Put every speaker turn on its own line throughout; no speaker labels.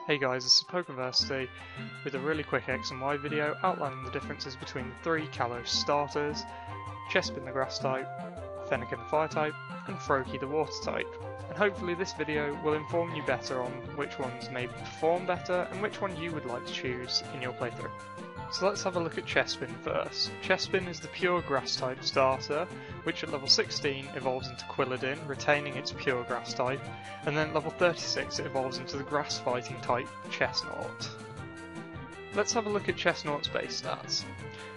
Hey guys, this is Pokeversity with a really quick X and Y video outlining the differences between the three Kalos starters, Chespin the Grass type, Fennekin the Fire type, and Froakie the Water type. And hopefully this video will inform you better on which ones maybe perform better and which one you would like to choose in your playthrough. So let's have a look at Chespin first. Chespin is the pure Grass type starter, which at level 16 evolves into Quilladin, retaining its pure Grass type, and then at level 36 it evolves into the Grass fighting type Chestnut. Let's have a look at Chestnut's base stats.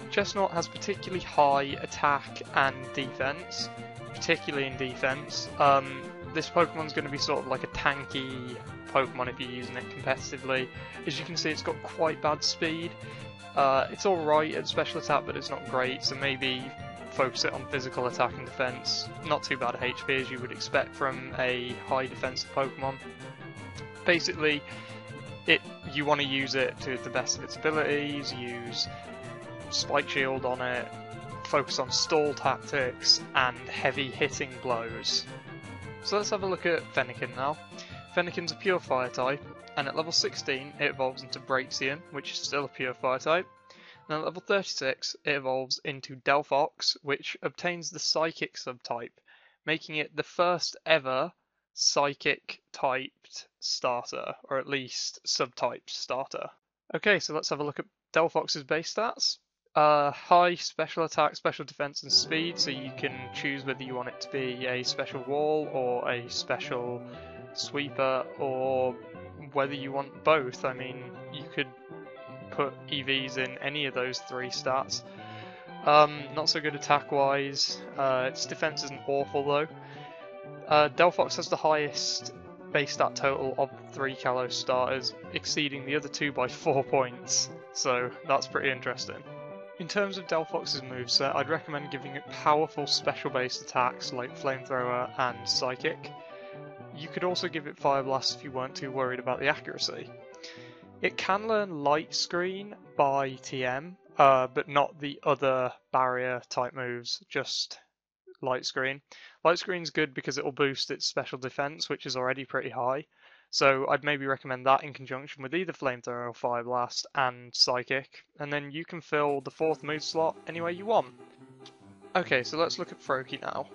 Chestnut has particularly high attack and defense, particularly in defense. This Pokemon's going to be sort of like a tanky Pokemon if you're using it competitively. As you can see, it's got quite bad speed. It's alright at special attack, but it's not great, so maybe focus it on physical attack and defense. Not too bad at HP as you would expect from a high defensive Pokemon. Basically, you want to use it to the best of its abilities, use Spike Shield on it, focus on stall tactics, and heavy hitting blows. So let's have a look at Fennekin now. Fennekin's a pure Fire type, and at level 16 it evolves into Braixen, which is still a pure Fire type. And at level 36 it evolves into Delphox, which obtains the Psychic subtype, making it the first ever Psychic typed starter, or at least subtyped starter. Okay, so let's have a look at Delphox's base stats. High special attack, special defense and speed, so you can choose whether you want it to be a special wall or a special sweeper, or whether you want both. I mean, you could put EVs in any of those three stats. Not so good attack wise. Its defense isn't awful though. Delphox has the highest base stat total of the three Kalos starters, exceeding the other two by 4 points, so that's pretty interesting. In terms of Delphox's moveset, I'd recommend giving it powerful special based attacks like Flamethrower and Psychic. You could also give it Fire Blast if you weren't too worried about the accuracy. It can learn Light Screen by TM, but not the other barrier type moves, just Light Screen. Light Screen's good because it will boost its special defense, which is already pretty high. So I'd maybe recommend that in conjunction with either Flamethrower or Fire Blast and Psychic, and then you can fill the fourth move slot any way you want. Okay, so let's look at Froakie now.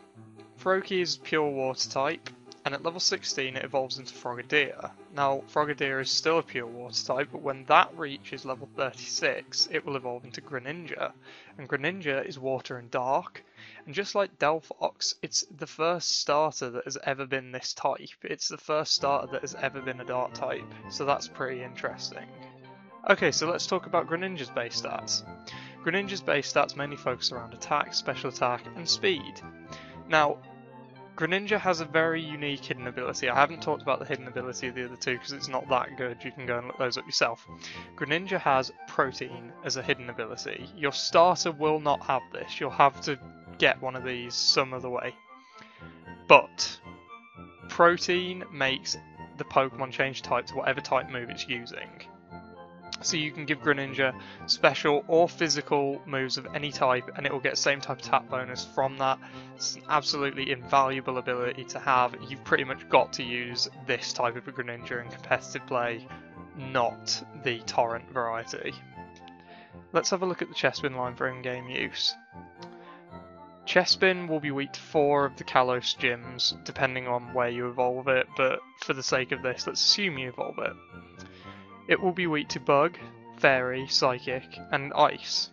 Froakie is pure Water type, and at level 16 it evolves into Frogadier. Now, Frogadier is still a pure Water type, but when that reaches level 36, it will evolve into Greninja, and Greninja is Water and Dark. And just like Delphox, it's the first starter that has ever been this type. It's the first starter that has ever been a Dark type, so that's pretty interesting. Okay, so let's talk about Greninja's base stats. Greninja's base stats mainly focus around attack, special attack, and speed. Now, Greninja has a very unique hidden ability. I haven't talked about the hidden ability of the other two because it's not that good. You can go and look those up yourself. Greninja has Protein as a hidden ability. Your starter will not have this. You'll have to get one of these some other way. But Protein makes the Pokemon change type to whatever type move it's using. So you can give Greninja special or physical moves of any type and it will get the same type of attack bonus from that. It's an absolutely invaluable ability to have. You've pretty much got to use this type of a Greninja in competitive play, not the Torrent variety. Let's have a look at the Chespin line for in-game use. Chespin will be weak to 4 of the Kalos gyms, depending on where you evolve it, but for the sake of this, let's assume you evolve it. It will be weak to Bug, Fairy, Psychic, and Ice.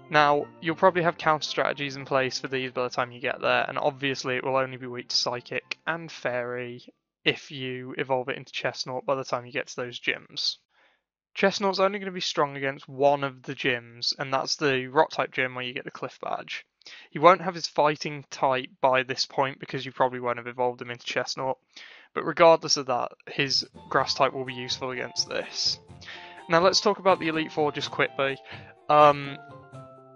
Now, you'll probably have counter strategies in place for these by the time you get there, and obviously it will only be weak to Psychic and Fairy if you evolve it into Chestnut by the time you get to those gyms. Chestnut's only going to be strong against one of the gyms, and that's the Rock-type gym where you get the Cliff Badge. He won't have his fighting type by this point because you probably won't have evolved him into Chestnut, but regardless of that, his Grass type will be useful against this. Now let's talk about the Elite Four just quickly.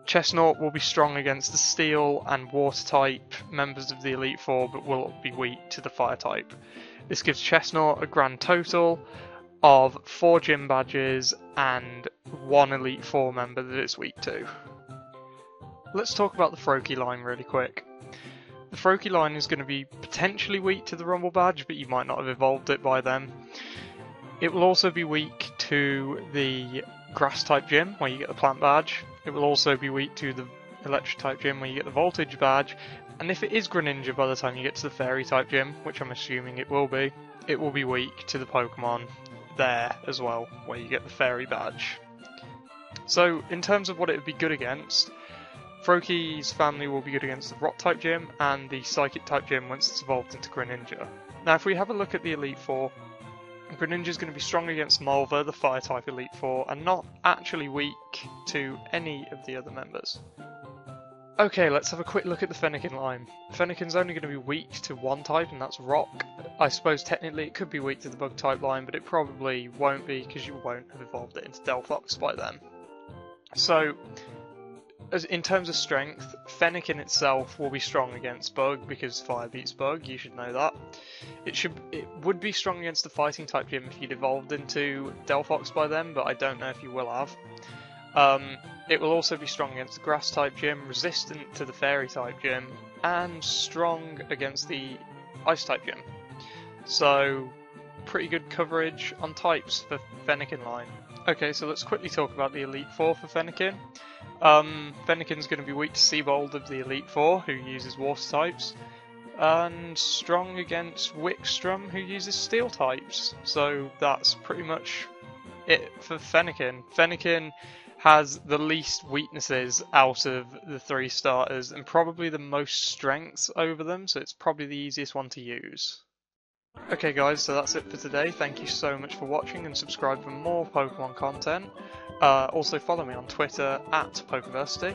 Chestnut will be strong against the Steel and Water type members of the Elite Four, but will be weak to the Fire type. This gives Chestnut a grand total of 4 gym badges and 1 Elite Four member that it's weak to. Let's talk about the Froakie line really quick. The Froakie line is going to be potentially weak to the Rumble badge, but you might not have evolved it by then. It will also be weak to the grass type gym where you get the plant badge. It will also be weak to the electric type gym where you get the voltage badge. And if it is Greninja by the time you get to the fairy type gym, which I'm assuming it will be weak to the Pokemon there as well, where you get the fairy badge. So in terms of what it would be good against, Froakie's family will be good against the rock type gym and the psychic type gym once it's evolved into Greninja. Now if we have a look at the Elite Four, Greninja is going to be strong against Malva, the fire type Elite Four, and not actually weak to any of the other members. Okay, let's have a quick look at the Fennekin line. Fennekin's only going to be weak to one type, and that's Rock. I suppose technically it could be weak to the Bug type line, but it probably won't be because you won't have evolved it into Delphox by then. So, in terms of strength, Fennekin itself will be strong against Bug because Fire beats Bug, you should know that. It would be strong against the Fighting type gym if you'd evolved into Delphox by then, but I don't know if you will have. It will also be strong against the Grass type gym, resistant to the Fairy type gym, and strong against the Ice type gym. So, pretty good coverage on types for Fennekin line. Okay, so let's quickly talk about the Elite Four for Fennekin. Fennekin's going to be weak to Seabold of the Elite Four, who uses Water types, and strong against Wickstrom, who uses Steel types. So that's pretty much it for Fennekin. Fennekin has the least weaknesses out of the three starters and probably the most strengths over them, so it's probably the easiest one to use. Okay guys, so that's it for today. Thank you so much for watching and subscribe for more Pokemon content. Also follow me on Twitter at Pokeversity.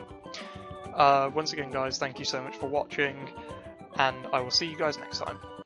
Once again guys, thank you so much for watching, and I will see you guys next time.